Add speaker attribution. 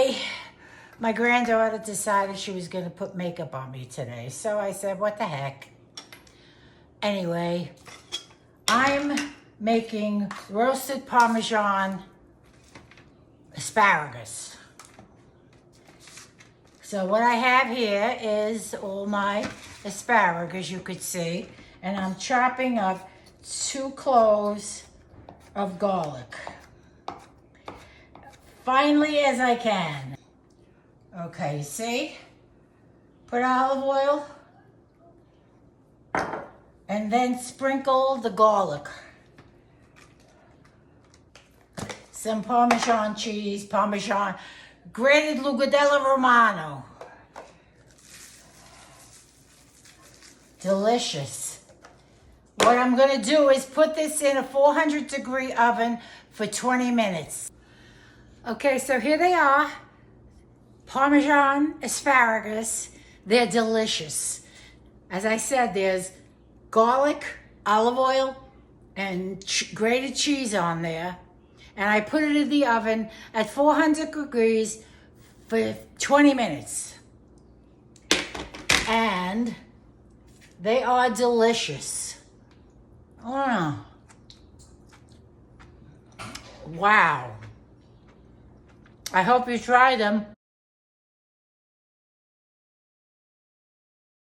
Speaker 1: Anyway, my granddaughter decided she was going to put makeup on me today. So I said, what the heck? Anyway, I'm making roasted Parmesan asparagus. So what I have here is all my asparagus, you could see. And I'm chopping up 2 cloves of garlic. Finely as I can. Okay, see? Put olive oil. And then sprinkle the garlic. Some Parmesan cheese, Parmesan, grated Lugudella Romano. Delicious. What I'm gonna do is put this in a 400-degree oven for 20 minutes. Okay, so here they are. Parmesan asparagus. They're delicious. As I said, there's garlic, olive oil, and grated cheese on there. And I put it in the oven at 400 degrees for 20 minutes. And they are delicious. Oh, wow. I hope you try them.